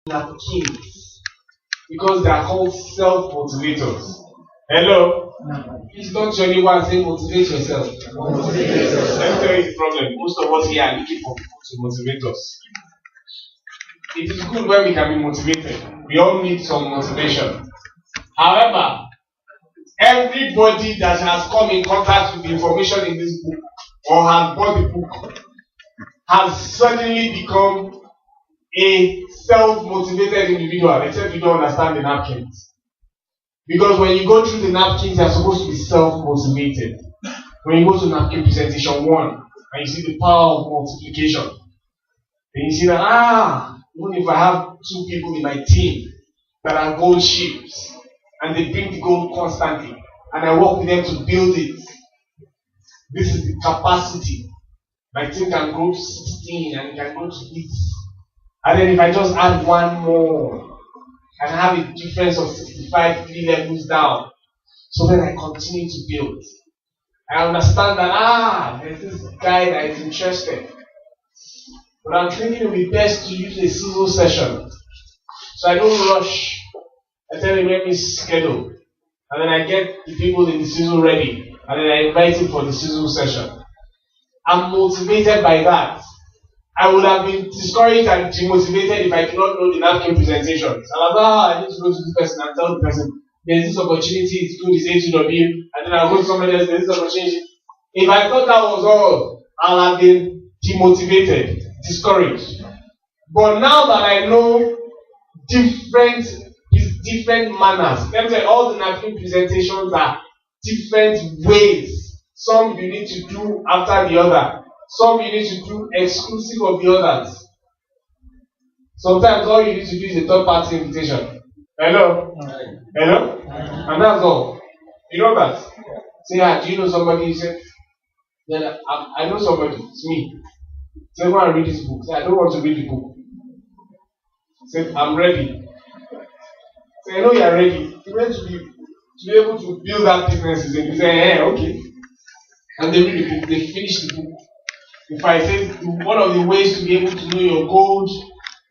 Napkins because they are called self-motivators. Hello? Please don't tell anyone say motivate yourself. Motivate yourself. Let me tell you the problem. Most of us here are looking for people to motivate us. It is good when we can be motivated. We all need some motivation. However, everybody that has come in contact with the information in this book or has bought the book has suddenly become a self-motivated individual, except you don't understand the napkins. Because when you go through the napkins, you're supposed to be self-motivated. When you go to napkin presentation 1, and you see the power of multiplication, then you see that, even if I have 2 people in my team that are gold ships, and they bring the gold constantly, and I work with them to build it, this is the capacity. My team can grow to 16, and it can grow to 8. And then if I just add 1 more, and have a difference of 65 3 levels down. So then I continue to build. I understand that there's this guy that is interested. But I'm thinking it would be best to use a sizzle session. So I don't rush. I tell him let me schedule. And then I get the people in the sizzle ready. And then I invite him for the sizzle session. I'm motivated by that. I would have been discouraged and demotivated if I did not know the napkin presentations. I need to go to this person and tell the person, there's this opportunity, it's good, it's A2W, and then I'll go to somebody else, there's this opportunity. If I thought that was all, I'll have been demotivated, discouraged. But now that I know different manners, let me tell you, all the napkin presentations are different ways. Some you need to do after the other. Some you need to do exclusive of the others. Sometimes all you need to do is a third-party invitation. Hello? Hello? And that's all. You know that? Say, do you know somebody? You say, I know somebody. It's me. Say, go and read this book. Say, I don't want to read the book. Say, I'm ready. Say, I know you're ready. You're ready to be able to build that business. You say, okay. And they read the book. They finish the book. If I say one of the ways to be able to know your gold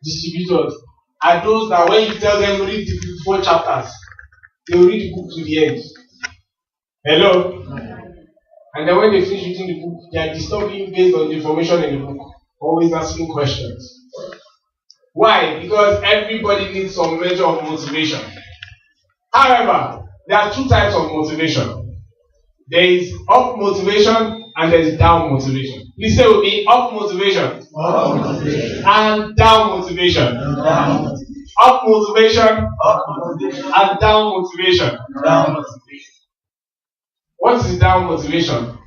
distributors are those that when you tell them read the 54 chapters, they will read the book to the end. Hello? And then when they finish reading the book, they are disturbing you based on the information in the book, always asking questions. Why? Because everybody needs some measure of motivation. However, there are 2 types of motivation. There is up motivation and there is down motivation. Please say with me, up motivation. Up motivation. And down motivation. Up motivation. And down motivation. What is down motivation?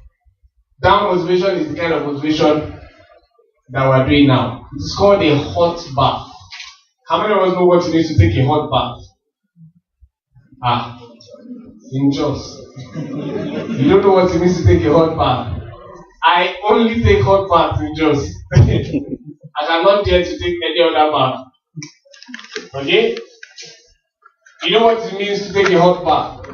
Down motivation is the kind of motivation that we're doing now. It's called a hot bath. How many of us know what it means to take a hot bath? In Jos. You don't know what it means to take a hot bath. I only take hot baths in Jos. I cannot dare to take any other bath. Okay? You know what it means to take a hot bath?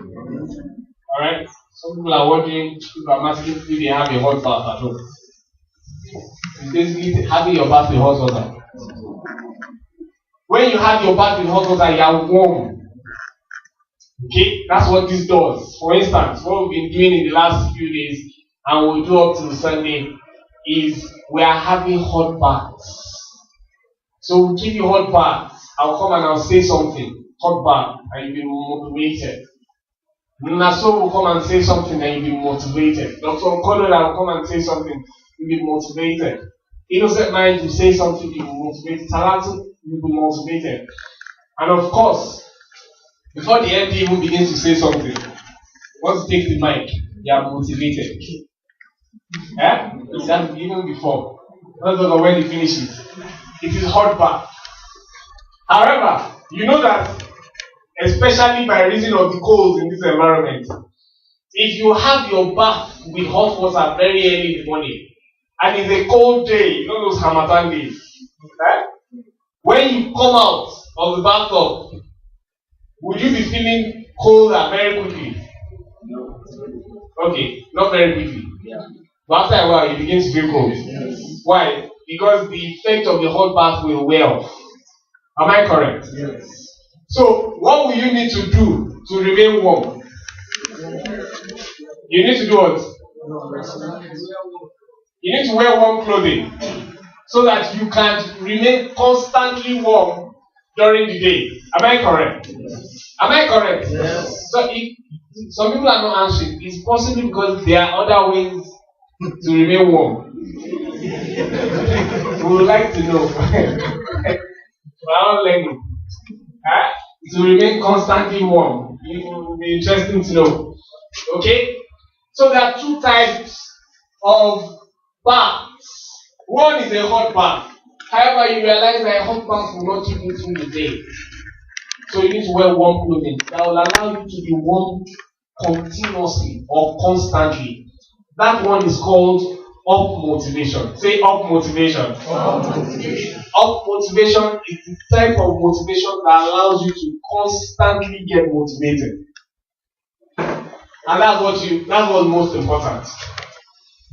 Alright? Some people are wondering, people are asking if they have a hot bath at home. It's basically having your bath with hot water. When you have your bath with hot water, you are warm. Okay? That's what this does. For instance, what we've been doing in the last few days, and we'll do up till Sunday, is we are having hot baths. So we'll give you hot baths. I'll come and I'll say something. Hot bath, and you'll be motivated. Naso will come and say something and you'll be motivated. Dr. Okonola will come and say something, you'll be motivated. Innocent Mind will say something, you'll be motivated. Talatu, you'll be motivated. And of course, before the MD even begins to say something, once you take the mic, you are motivated. That's even before. Not when he finishes. It is hot bath. However, you know that, especially by reason of the cold in this environment, if you have your bath with hot water very early in the morning, and it's a cold day, you know those Hamatan days, when you come out of the bathtub, would you be feeling colder very quickly? No. Okay, not very quickly. Yeah. But after a while, you begin to feel cold. Yes. Why? Because the effect of the hot bath will wear off. Am I correct? Yes. So, what will you need to do to remain warm? You need to do what? You need to wear warm clothing so that you can remain constantly warm during the day. Am I correct? Am I correct? Yes. So, if some people are not answering, it's possibly because there are other ways to remain warm. We would like to know. We're all learning. Huh? To remain constantly warm. It will be interesting to know. Okay? So there are two types of baths. One is a hot bath. However, you realize that a hot bath will not keep you through the day. So you need to wear warm clothing that will allow you to be warm continuously or constantly. That one is called up motivation. Say up motivation. Up motivation. Up motivation is the type of motivation that allows you to constantly get motivated. And that's what's most important.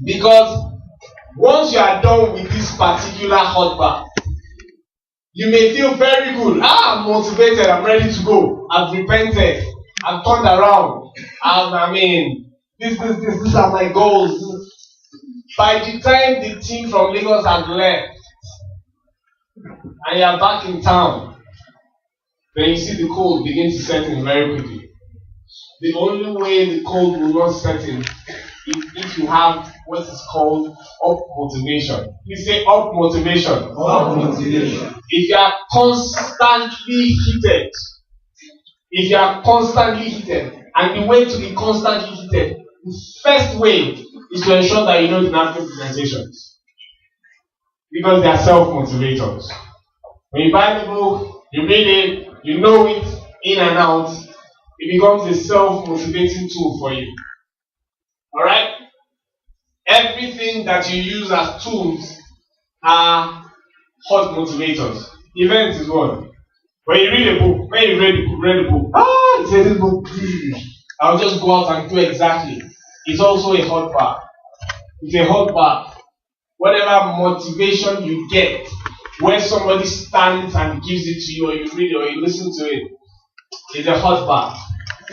Because once you are done with this particular hot bath, you may feel very good. I'm motivated, I'm ready to go. I've repented, I've turned around. These are my goals. By the time the team from Lagos has left and you are back in town, then you see the cold begin to set in very quickly. The only way the cold will not set in is if you have what is called up motivation. Please say up motivation. Up motivation. If you are constantly heated, and the way to be constantly heated, the first way is to ensure that you know the napkin presentations. Because they are self-motivators. When you buy the book, you read it, you know it in and out, it becomes a self-motivating tool for you. Alright? Everything that you use as tools are hot motivators. Events is one. When you read a book, read the book, it says this book, I'll just go out and do exactly. It's also a hot bath. It's a hot bath. Whatever motivation you get, when somebody stands and gives it to you, or you read it, or you listen to it, it's a hot bath.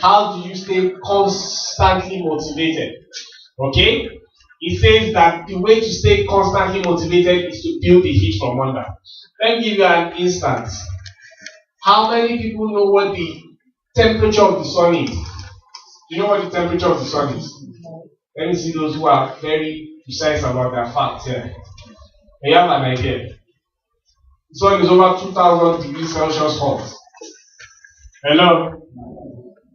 How do you stay constantly motivated? Okay? It says that the way to stay constantly motivated is to build the heat from under. Let me give you an instance. How many people know what the temperature of the sun is? Do you know what the temperature of the sun is? Let me see those who are very precise about their facts here. You have an idea. The sun is over 2,000 degrees Celsius hot. Hello?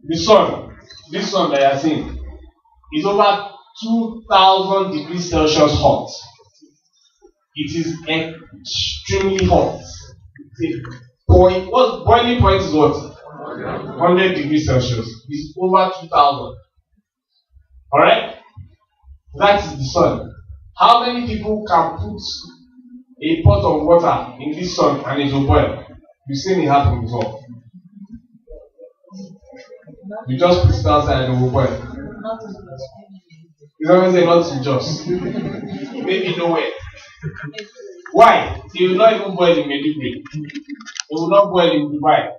The sun, this sun that you are seeing, is over 2,000 degrees Celsius hot. It is extremely hot. Boiling point is what? 100 degrees Celsius. It's over 2,000. Alright? That is the sun. How many people can put a pot of water in this sun and it will boil? You've seen it happen before. You just put it outside and it will boil. You don't say not to just. Maybe nowhere. Why? It will not even boil in Medjugorje. It will not boil in Dubai.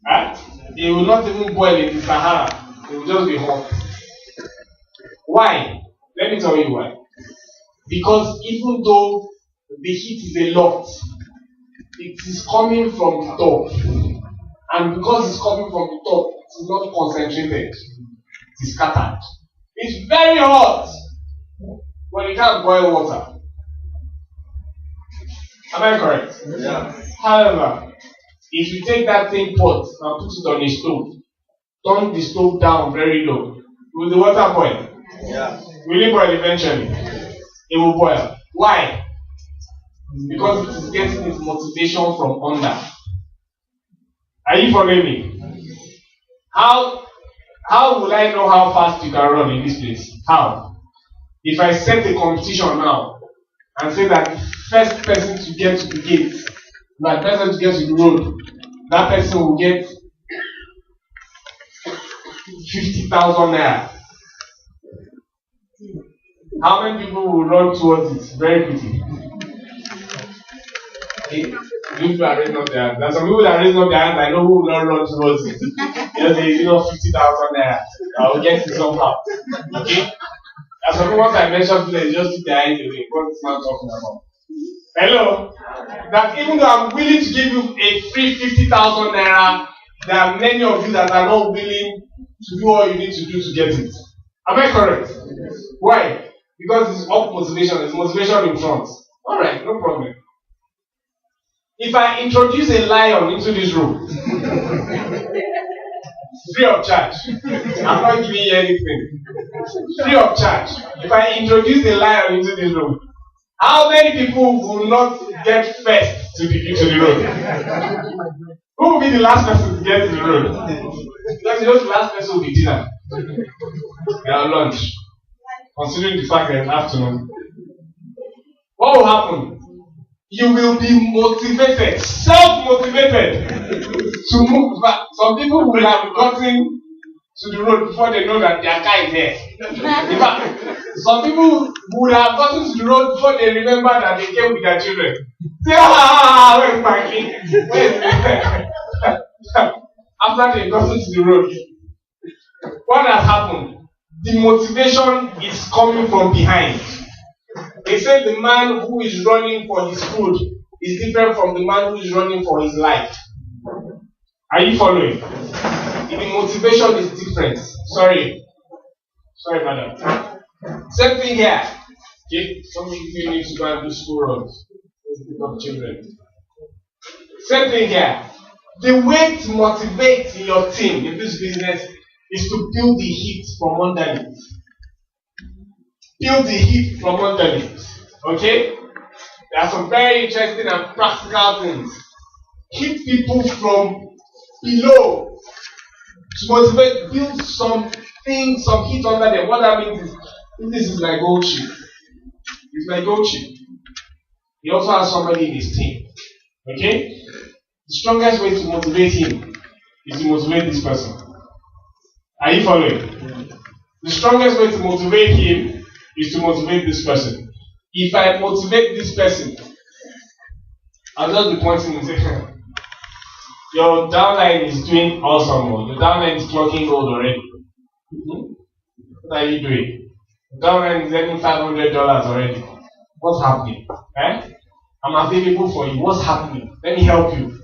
Huh? It will not even boil in the Sahara. It will just be hot. Why? Let me tell you why. Because even though the heat is a lot, it is coming from the top. And because it's coming from the top, it is not concentrated. It is scattered. It's very hot. But you can't boil water. Am I correct? Yeah. However, if you take that same pot and put it on a stove, turn the stove down very low, will the water boil? Yeah. Will it boil eventually? It will boil. Why? Because it is getting its motivation from under. Are you following me? How will I know how fast you can run in this place? How? If I set a competition now and say that the first person to get to the gate, that person to get to the road, that person will get 50,000 naira. How many people will run towards it very quickly? You people are raising up their hands. There are some people that are raising up their hands. I know who will not run towards it. Just say, 50,000 naira. I will get it somehow. Okay? As some people, once I mention today, just keep their eyes away. What is man talking about? Hello? That even though I'm willing to give you a free 50,000 naira, there are many of you that are not willing to do all you need to do to get it. Am I correct? Why? Because it's up motivation. It's motivation in front. Alright, no problem. If I introduce a lion into this room, free of charge, I'm not giving you anything. Free of charge. If I introduce a lion into this room, how many people will not get first to the road? Who will be the last person to get to the road? Because the last person will be dinner. They are lunch. Considering the fact that it's afternoon. What will happen? You will be motivated, self-motivated to move back. Some people will have gotten to the road before they know that their car is there. In fact, some people would have gotten to the road before they remember that they came with their children. Say, where's my kid? Where's after they've gotten to the road, what has happened? The motivation is coming from behind. They say the man who is running for his food is different from the man who is running for his life. Are you following? The motivation is different. Sorry, madam. Same thing here. Okay, some people need to go and do school runs. Let's pick up children. Same thing here. The way to motivate your team in this business is to build the heat from underneath. Build the heat from underneath. Okay? There are some very interesting and practical things. Keep people from below. To motivate, build something, some heat under them. What that means is, this is my gold chip. It's my gold chip. He also has somebody in his team. Okay? The strongest way to motivate him is to motivate this person. Are you following? The strongest way to motivate him is to motivate this person. If I motivate this person, I'll just be pointing and saying, your downline is doing awesome. Your downline is clocking gold already. What are you doing? Your downline is earning $500 already. What's happening? I'm available for you. What's happening? Let me help you.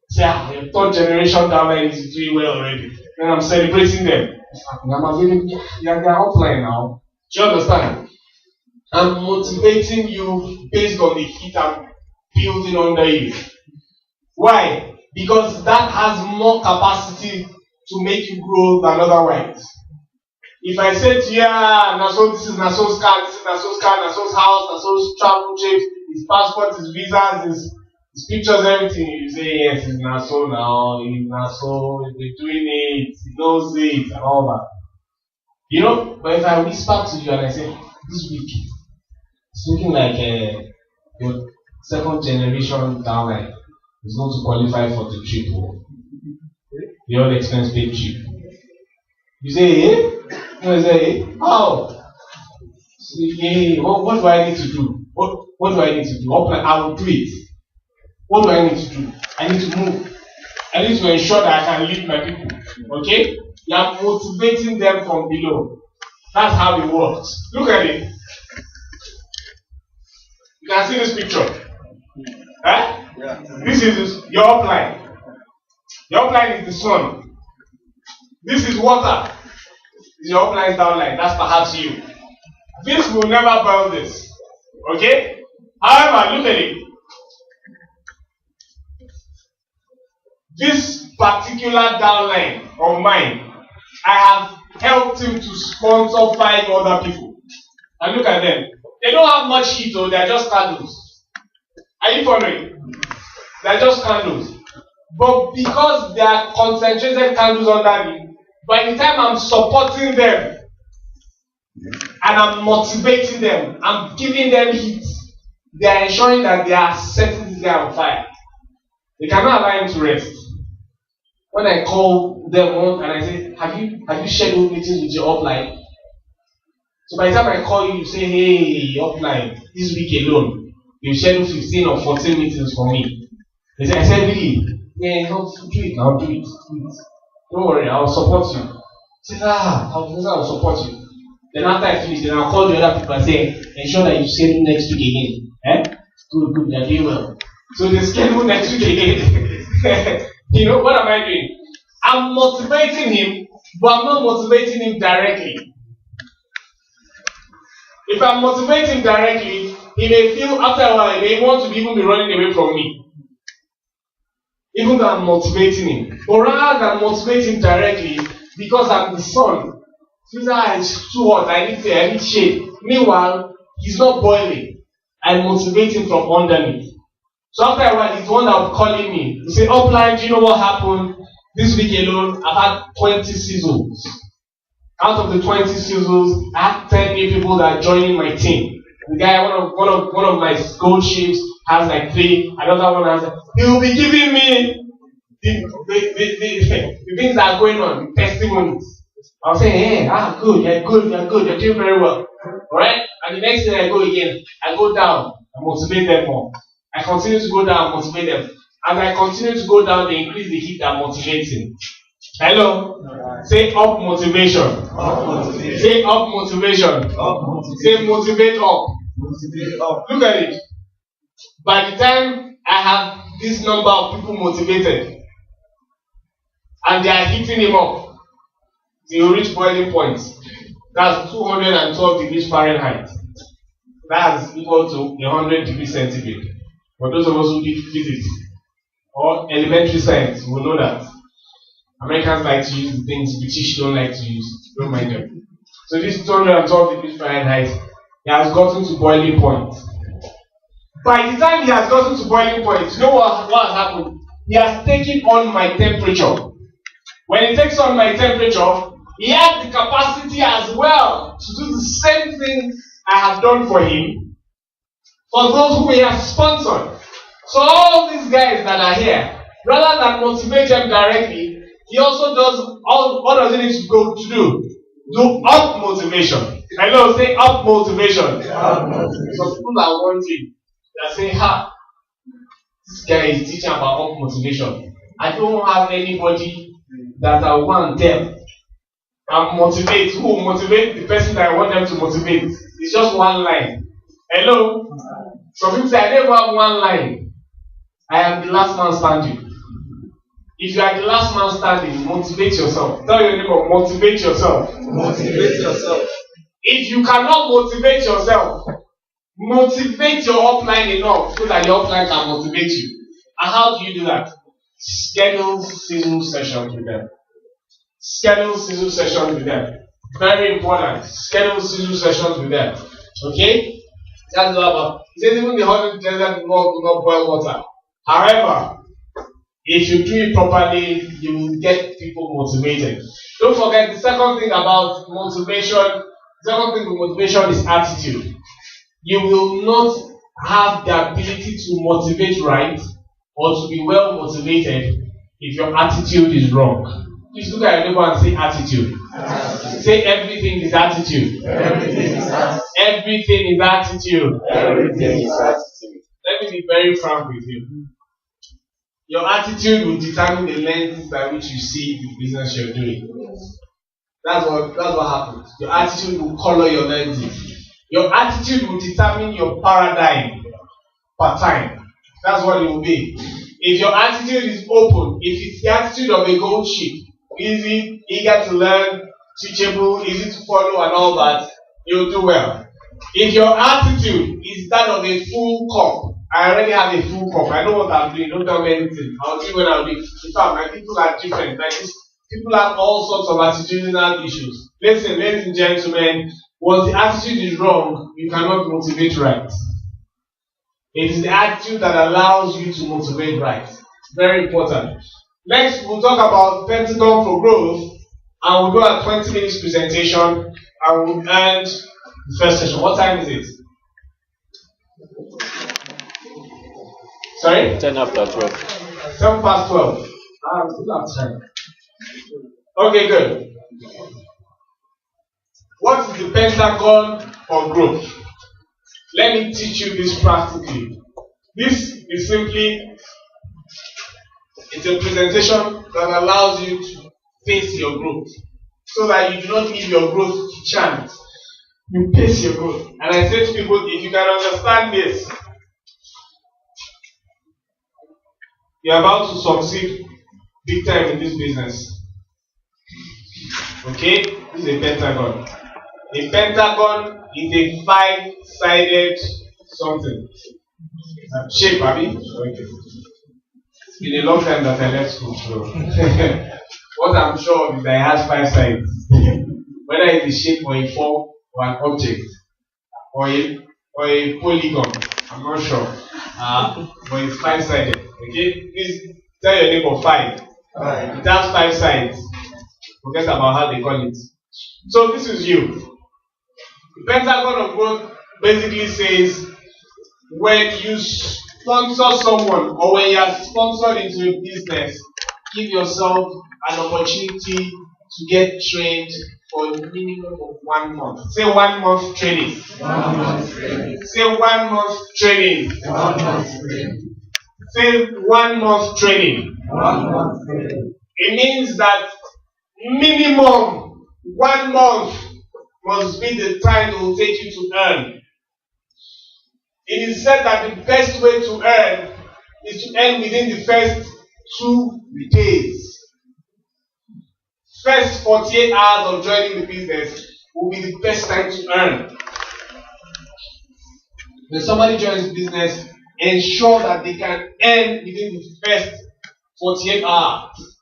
Say, your third generation downline is doing well already. Then I'm celebrating them. I'm available. They're offline now. Do you understand? I'm motivating you based on the heat I'm building under you. Why? Because that has more capacity to make you grow than otherwise. If I say to you, this is Naso's car, this is Naso's car, Naso's house, Naso's travel trip, his passport, his visas, his pictures, everything, you say, yes, it's Naso now, he's Naso, he's doing it, he knows it, and all that. You know, but if I whisper to you and I say, this week, it's looking like your second generation downline is going to qualify for the trip, the all expense paid trip. You say, eh? You say, eh? How? So, yeah, what do I need to do? What do I need to do? I will do it. What do I need to do? I need to move. I need to ensure that I can lead my people. Okay? You are motivating them from below. That's how it works. Look at it. You can see this picture. Yeah. This is your upline. Your upline is the sun. This is water. This is your upline downline. That's perhaps you. This will never boil this. Okay? However, look at it. This particular downline of mine, I have helped him to sponsor 5 other people. And look at them. They don't have much heat, though. They're just candles. Are you following? They're just candles. But because they are concentrated candles under me, by the time I'm supporting them and I'm motivating them, I'm giving them heat, they are ensuring that they are setting this guy on fire. They cannot allow him to rest. When I call them on and I say, have you scheduled meetings with your upline? So by the time I call you, you say, hey, upline, this week alone, you schedule 15 or 14 meetings for me. I said, really? Yeah, no, do it now, do it. Don't worry, I'll support you. He said, I'll support you. Then after I finish, then I'll call the other people and say, ensure that you schedule next week again. Good, they're doing well. So they schedule next week again. What am I doing? I'm motivating him, but I'm not motivating him directly. If I'm motivating directly, he may feel after a while, he may want to even be running away from me. Even though I'm motivating him. But rather than motivating him directly, because I'm the son, it's too hot, I need shade. Meanwhile, he's not boiling. I motivate him from underneath. So after a while, he's the one that will be calling me. He say, Upline, do you know what happened? This week alone, I've had 20 sizzles. Out of the 20 sizzles, I have 10 new people that are joining my team. The guy, one of my gold ships has like 3, another one has. He will be giving me the things that are going on, the testimonies. I'll say, hey, good, you're doing very well. Alright? And the next day I go again, I go down, I motivate them more. I continue to go down, motivate them. As I continue to go down, they increase the heat that motivates him. Hello? Right. Say up motivation. Say up motivation. Say motivate up. Look at it. By the time I have this number of people motivated, and they are hitting him up, they will reach boiling point. That's 212 degrees Fahrenheit. That's equal to 100 degrees centigrade. For those of us who did physics or elementary science, will know that. Americans like to use the things British don't like to use. Don't mind them. So this 212 degrees Fahrenheit, he has gotten to boiling point. By the time he has gotten to boiling point, you know what has happened? He has taken on my temperature. When he takes on my temperature, he has the capacity as well to do the same thing I have done for him, for those who he has sponsored. So all these guys that are here, rather than motivate them directly, he also does what does he need to go to do? Do up motivation. Hello, say up motivation. Some people are wondering, they are saying, this guy is teaching about up motivation. I don't have anybody that I want them and motivate. Who will motivate the person that I want them to motivate? It's just one line. Hello? Some people say, I never have one line. I am the last man standing. If you are the last man standing, motivate yourself. Tell your neighbor, motivate yourself. Motivate yourself. If you cannot motivate yourself, motivate your upline enough so that your upline can motivate you. And how do you do that? Schedule season sessions with them. Schedule season sessions with them. Very important. Schedule season sessions with them. Okay? That's what it says even the hot desert will not boil water. However, if you do it properly, you will get people motivated. Don't forget the second thing about motivation. The second thing with motivation is attitude. You will not have the ability to motivate right or to be well motivated if your attitude is wrong. Please look at your neighbor and say attitude. Say everything is attitude. Everything is attitude. Everything is attitude. Everything is attitude. Let me be very frank with you. Your attitude will determine the lens by which you see the business you're doing. That's what happens. Your attitude will color your lenses. Your attitude will determine your paradigm per time. That's what it will be. If your attitude is open, if it's the attitude of a gold sheep, easy, eager to learn, teachable, easy to follow and all that, you'll do well. If your attitude is that of a full cup, I already have a full cup. I know what I'm doing. Don't tell me anything. I'll do when I'll do. In fact, my people are different. Like this, people have all sorts of attitudinal issues. Listen, ladies and gentlemen, once the attitude is wrong, you cannot motivate right. It is the attitude that allows you to motivate right. Very important. Next, we'll talk about Pentagon for Growth, and we'll do a 20 minutes presentation, and we'll end the first session. What time is it? Sorry? 10 after 12. 7 past 12. We still have time. Okay, good. What is the Pentagon for Growth? Let me teach you this practically. This is simply It's a presentation that allows you to face your growth, so that you do not leave your growth to chance. You pace your growth. And I say to people, if you can understand this, you're about to succeed big time in this business. Okay? This is a pentagon. A pentagon is a 5-sided something. Shape, Abby? Okay. It's been a long time that I left school, so what I'm sure of is that it has 5 sides. Whether it's a shape or a form or an object or a polygon, I'm not sure. But it's 5-sided. Okay? Please tell your neighbor 5. It has 5 sides. Forget about how they call it. So this is you. The pentagon of growth basically says when you sponsor someone or when you are sponsored into a business, give yourself an opportunity to get trained for a minimum of 1 month. Say 1 month training. 1 month training. Say 1 month training. 1 month training. Say 1 month training. 1 month training. It means that minimum 1 month must be the time it will take you to earn. It is said that the best way to earn is to earn within the first 2 days. First 48 hours of joining the business will be the best time to earn. When somebody joins business, ensure that they can earn within the first 48 hours.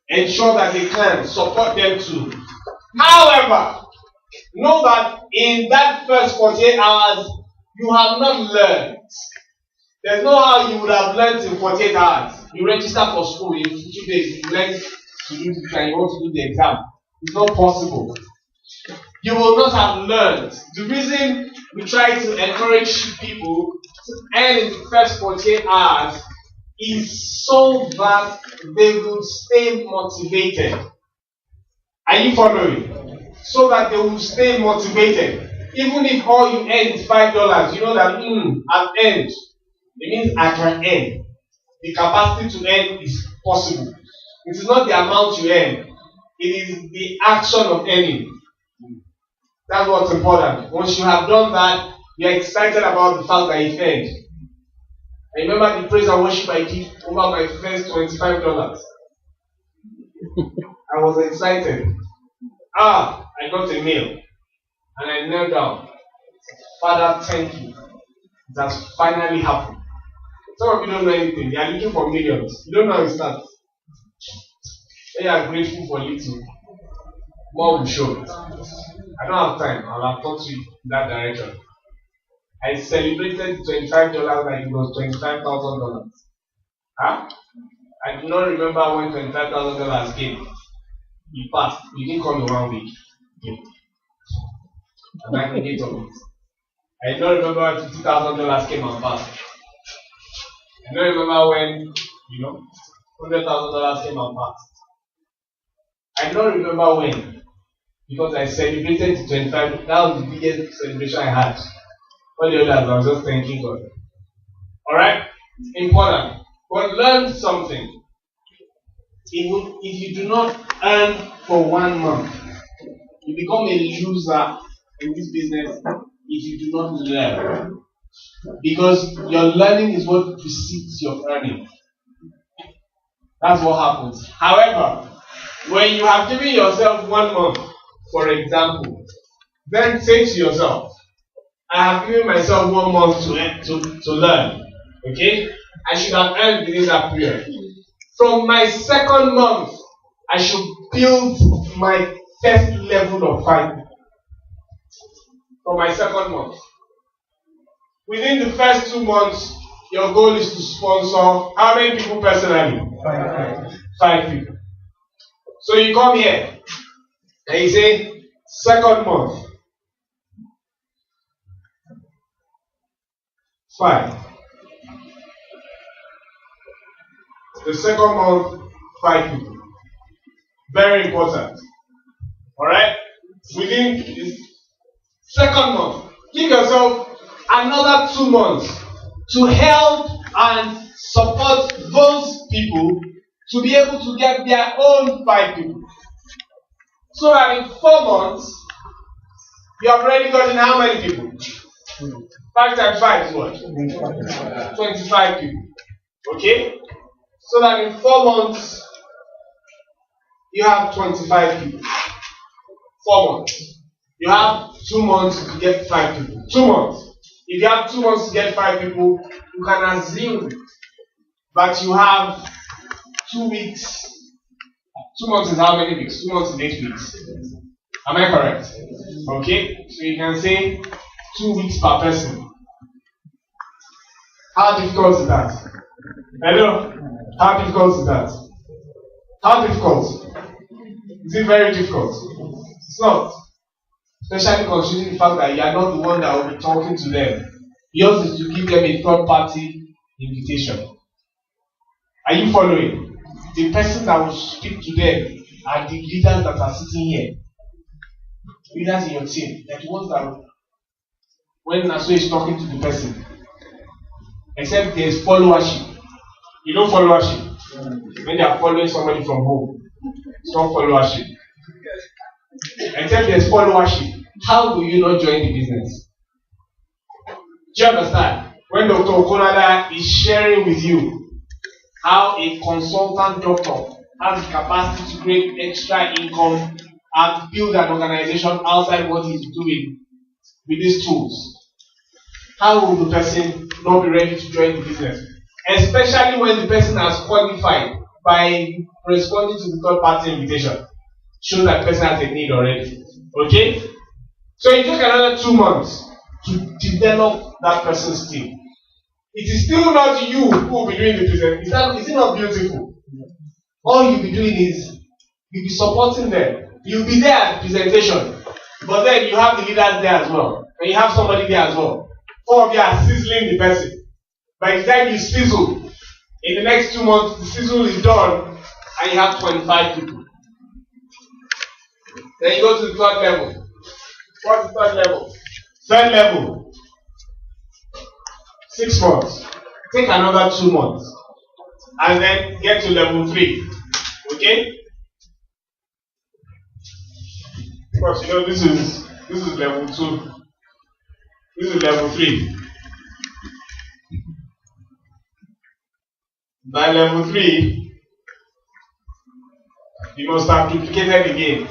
Ensure that they can support them too. However, know that in that first 48 hours, you have not learned. There's no how you would have learned in 48 hours. You register for school in 2 days, you learn to do this and you want to do the exam. It's not possible. You will not have learned. The reason we try to encourage people to earn in the first 48 hours is so that they will stay motivated. Are you following? So that they will stay motivated. Even if all you earn is $5, you know that I've earned. It means I can earn. The capacity to earn is possible. It is not the amount you earn. It is the action of earning. That's what's important. Once you have done that, you're excited about the fact that you've earned. I remember the praise and worship I did over my first $25. I was excited. I got a mail. And I knelt down. Father, thank you. It has finally happened. Some of you don't know anything. You are looking for millions. You don't know how it starts. When you are grateful for little, more will show. I don't have time. I'll have taught you in that direction. I celebrated $25 like it was $25,000. I do not remember when $25,000 came. You passed. You didn't come in 1 week. And I can get on it. I don't remember when $50,000 came and passed. I don't remember when, $100,000 came and passed. I don't remember when, because I celebrated the 25. That was the biggest celebration I had. All the others, I was just thanking God. Alright? Important. But learn something. If you do not earn for 1 month, you become a loser in this business if you do not learn. Because your learning is what precedes your earning. That's what happens. However, when you have given yourself 1 month, for example, then say to yourself, I have given myself 1 month to learn. Okay? I should have earned within that period. From my second month, I should build my first level of fight. From my second month. Within the first 2 months, your goal is to sponsor how many people personally? 5 people. So you come here and you say, second month, 5. The second month, 5 people. Very important. Alright? Within the second month, give yourself another 2 months to help and support those people to be able to get their own 5 people. So that in 4 months, you have already gotten how many people? 5 times 5 is what? 25 people. Okay? So that in 4 months, you have 25 people. 4 months. You have 2 months to get 5 people. 2 months. If you have 2 months to get 5 people, you can assume that you have 2 weeks. 2 months is how many weeks? 2 months is 8 weeks. Am I correct? Okay? So you can say 2 weeks per person. How difficult is that? Hello? How difficult is that? How difficult? Is it very difficult? It's not. Especially considering the fact that you are not the one that will be talking to them. Yours is to give them a third party invitation. Are you following? The person that will speak to them are the leaders that are sitting here. Leaders in your team. They're the ones that will, when Naso is talking to the person. Except there is followership. You know followership? When they are following somebody from home. It's not followership. Except there is followership. How will you not join the business? Do you understand? When Dr. Okonada is sharing with you how a consultant doctor has the capacity to create extra income and build an organization outside what he's doing with these tools, how will the person not be ready to join the business? Especially when the person has qualified by responding to the third party invitation. Shows that the person has a need already. Okay? So it took another 2 months to develop that person's team. It is still not you who will be doing the business. Is it not beautiful? All you'll be doing is you'll be supporting them. You'll be there at the presentation. But then you have the leaders there as well. And you have somebody there as well. 4 of you are sizzling the person. By the time you sizzle, in the next 2 months, the sizzle is done and you have 25 people. Then you go to the 3rd level. What's the 3rd level? 3rd level. 6 months. Take another 2 months. And then get to level 3. Okay? Because you know this is level 2. This is level 3. By level 3, you must have duplicated again.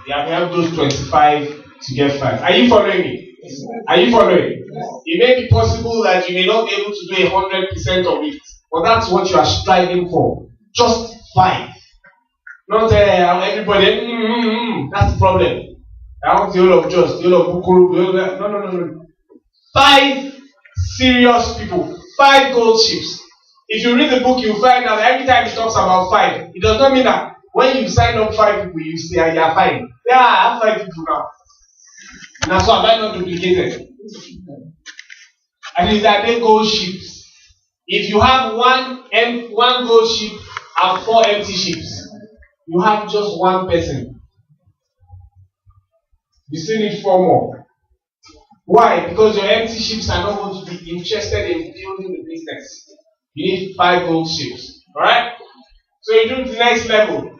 You have helped those 25 to get 5. Are you following me? Are you following? It may be possible that you may not be able to do 100% of it, but that's what you are striving for. Just 5. Not everybody. That's the problem. I want the whole of Just, the whole of Bukuru. No. 5 serious people. 5 gold ships. If you read the book, you'll find out every time it talks about 5, it does not mean that when you sign up 5 people, you say you are fine. Yeah, I have 5 people now. And that's why I'm not duplicated. And these are they gold ships. If you have one gold ship and 4 empty ships, you have just 1 person. You still need 4 more. Why? Because your empty ships are not going to be interested in building the business. You need 5 gold ships. Alright? So you do the next level.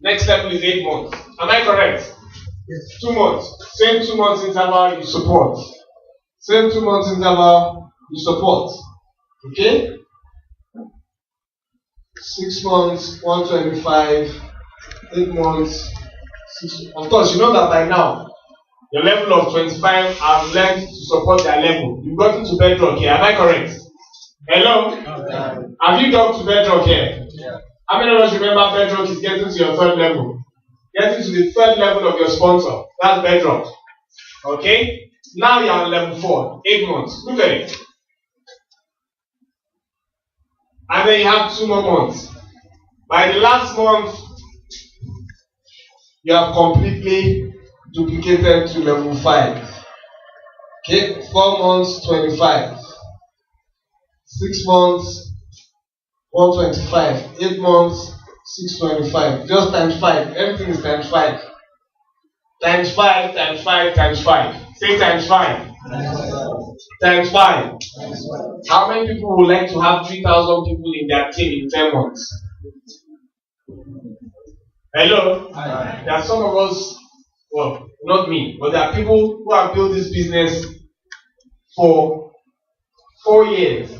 Next level is 8 months. Am I correct? Yes. 2 months. Same 2 months interval you support. Same 2 months interval you support. Okay? 6 months, 125, 8 months, 6. Of course, you know that by now, your level of 25 have learned to support their level. You've gotten to bedrock here. Am I correct? Hello? Have you got to bedrock here? Yeah. How many of us remember bedrock is getting to your 3rd level? Getting to the 3rd level of your sponsor. That's bedrock. Okay? Now you're on level 4. 8 months. Look at it. And then you have 2 more months. By the last month, you have completely duplicated to level 5. Okay? 4 months, 25. 6 months, 125. 8 months, 625. Just times 5. Everything is times 5. Times 5, times 5, times 5. Say times 5. Times 5. How many people would like to have 3,000 people in their team in 10 months? Hello? There are some of us, well, not me, but there are people who have built this business for 4 years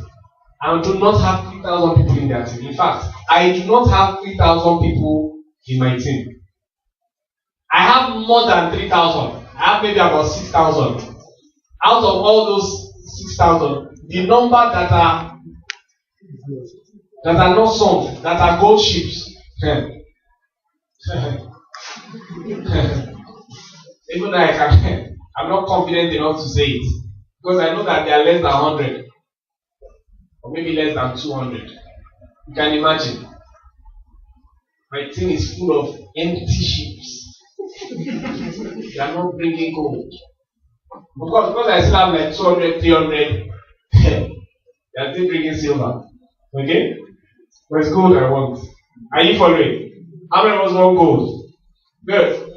and do not have 3,000 people in their team. In fact, I do not have 3,000 people in my team. I have more than 3,000. I have maybe about 6,000. Out of all those 6,000, the number that are not sunk, that are gold ships. Even though I'm not confident enough to say it, because I know that they are less than 100, or maybe less than 200. You can imagine. My team is full of empty ships. They are not bringing gold. Because I still have like 200, 300, they are still bringing silver. Okay? But it's gold I want. Are you following? How many of us want gold? Good.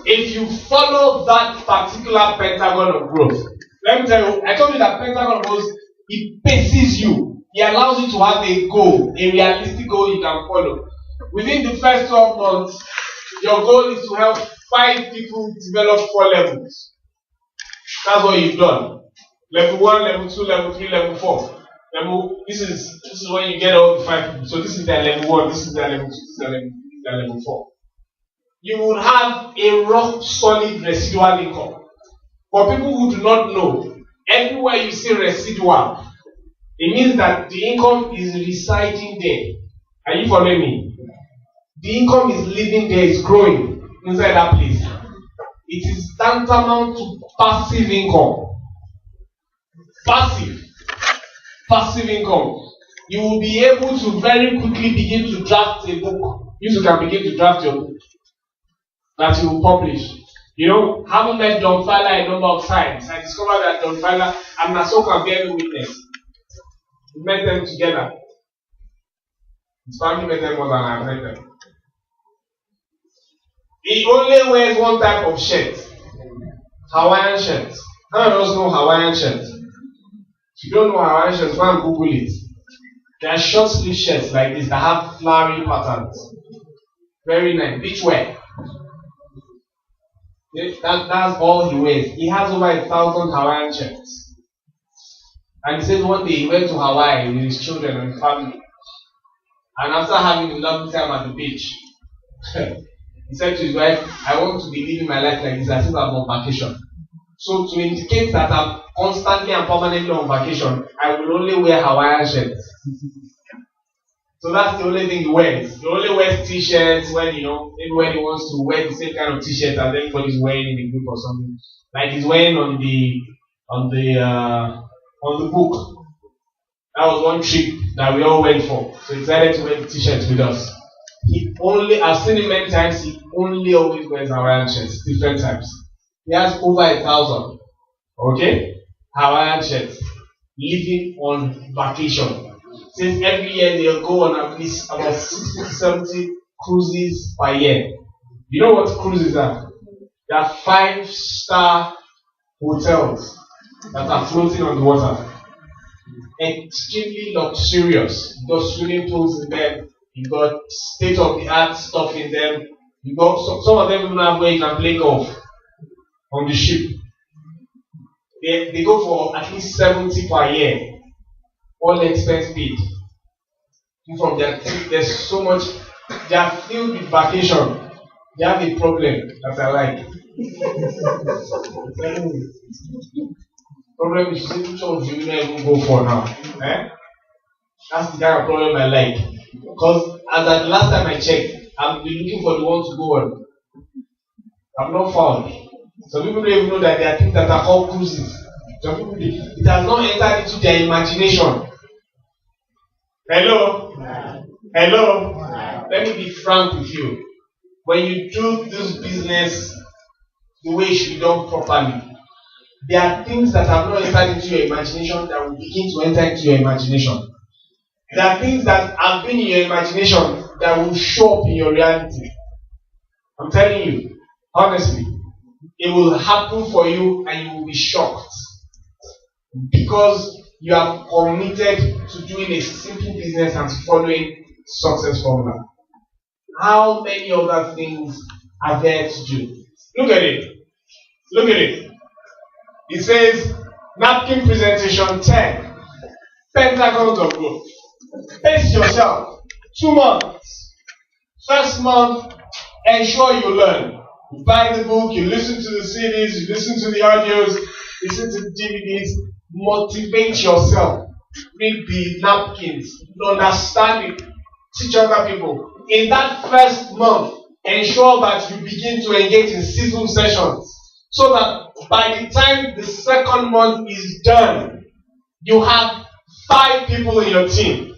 If you follow that particular pentagon of growth, let me tell you, I told you that pentagon of growth, it paces you. It allows you to have a goal, a realistic goal you can follow. Within the first 12 months, your goal is to help 5 people develop 4 levels. That's what you've done. Level 1, level 2, level 3, level 4. This is when you get all the 5 people. So this is their level 1, this is their level 2, this is their level 3, this is their level 4. You would have a rock solid residual income. For people who do not know, everywhere you see residual, it means that the income is residing there. Are you following me? The income is living there, it's growing inside that place. It is tantamount to passive income. Passive income. You will be able to very quickly begin to draft a book. You can begin to draft your book that you will publish. You know, having met Don Fowler a number of times, I discovered that Don Fowler and Naso can bear witness. We met them together. His family met them more than I met them. He only wears one type of shirt. Hawaiian shirt. How many of us know Hawaiian shirt? If you don't know Hawaiian shirts, go and Google it. They are short sleeve shirts like this that have flowery patterns. Very nice. Beach wear. That's all he wears. He has over 1,000 Hawaiian shirts. And he said one day he went to Hawaii with his children and family. And after having a lovely time at the beach, he said to his wife, I want to be living my life like this as if I'm on vacation. So to indicate that I'm constantly and permanently on vacation, I will only wear Hawaiian shirts. So that's the only thing he wears. He only wears t-shirts when, maybe when he wants to wear the same kind of t-shirt as everybody's wearing in the group or something. Like he's wearing on the book. That was one trip that we all went for. So he decided to wear the t-shirts with us. I've seen him many times, he only always wears Hawaiian shirts, different types. He has over 1,000, okay, Hawaiian shirts, living on vacation. Since every year they'll go on at least about 60 to 70 cruises per year. You know what cruises are? They are 5-star hotels that are floating on the water. Extremely luxurious. You got swimming pools in them. You got state-of-the-art stuff in them. You got some of them even have where you can play golf on the ship. They go for at least 70 per year. All expense paid. From their trip, there's so much. They are filled with vacation. They have a problem that I like. Problem is, which one do you even go for now? That's the kind of problem I like. Because as at the last time I checked, I've been looking for the one to go on. I've not found. Some people don't even know that there are things that are called cruises. Some people, it has not entered into their imagination. Hello? Hello? Let me be frank with you. When you do this business the way it should be done properly, there are things that have not entered into your imagination that will begin to enter into your imagination. There are things that have been in your imagination that will show up in your reality. I'm telling you, honestly. it will happen for you and you will be shocked. Because you are committed to doing a simple business and following success formula. How many other things are there to do? Look at it. Look at it. It says, napkin presentation 10. Pentagons of growth. Pace yourself. 2 months. First month, ensure you learn. You buy the book, you listen to the CDs, you listen to the audios, listen to the DVDs. Motivate yourself. Read the napkins. Understand it. Teach other people. In that first month, ensure that you begin to engage in season sessions. So that by the time the second month is done, you have 5 people in your team.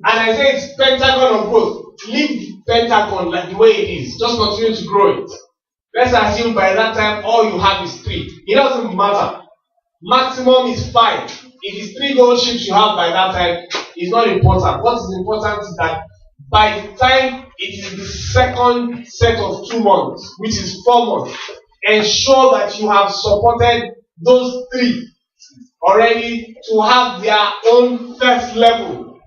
And I say it's pentagon of growth. Leave the pentagon like the way it is. Just continue to grow it. Let's assume by that time all you have is 3. It doesn't matter. Maximum is 5. If it's 3 gold ships you have by that time, it's not important. What is important is that by the time it is the second set of 2 months, which is 4 months, ensure that you have supported those 3 already to have their own first level.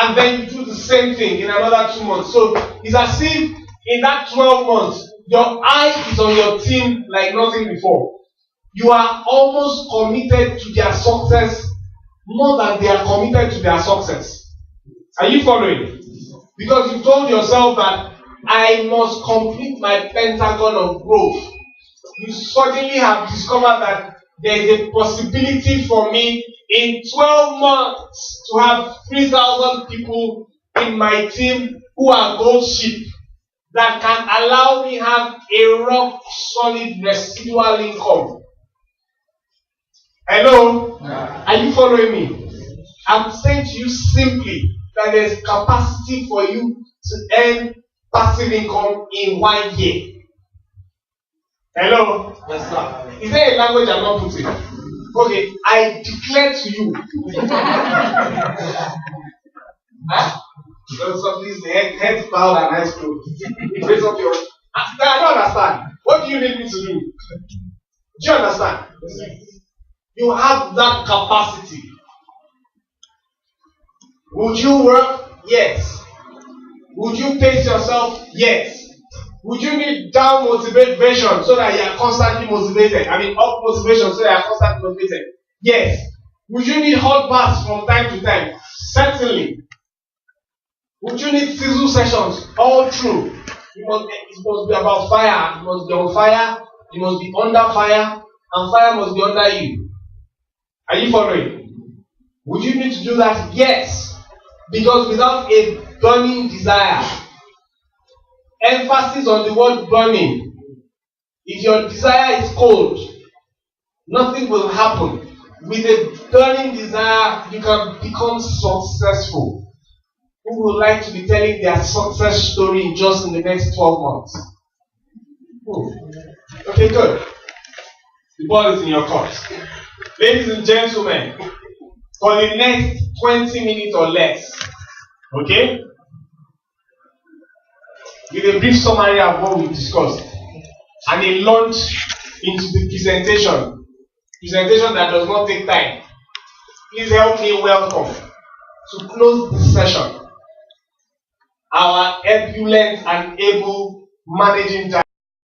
And then you do the same thing in another 2 months. So it's as if in that 12 months, your eye is on your team like nothing before. You are almost committed to their success more than they are committed to their success. Are you following? Because you told yourself that I must complete my pentagon of growth. You suddenly have discovered that there is a possibility for me in 12 months to have 3,000 people in my team who are gold sheep that can allow me have a rock solid residual income. Hello? Are you following me? I'm saying to you simply that there's capacity for you to earn passive income in 1 year. Hello? Yes, sir. Is there a language I'm not putting? Okay, I declare to you. Huh? So please, head bowed and eyes closed. Raise up your. I don't understand. What do you need me to do? Do you understand? You have that capacity. Would you work? Yes. Would you pace yourself? Yes. Would you need down motivation so that you are constantly motivated? Up motivation so that you are constantly motivated? Yes. Would you need hot baths from time to time? Certainly. Would you need season sessions all through? It must be about fire. You must be on fire. You must be under fire. And fire must be under you. Are you following? Would you need to do that? Yes. Because without a burning desire, emphasis on the word burning, if your desire is cold, nothing will happen. With a burning desire, you can become successful. Who would like to be telling their success story just in the next 12 months? Okay, good. The ball is in your court. Ladies and gentlemen, for the next 20 minutes or less, okay? With a brief summary of what we discussed and a launch into the presentation that does not take time. Please help me welcome to close this session our ebullient and able managing director.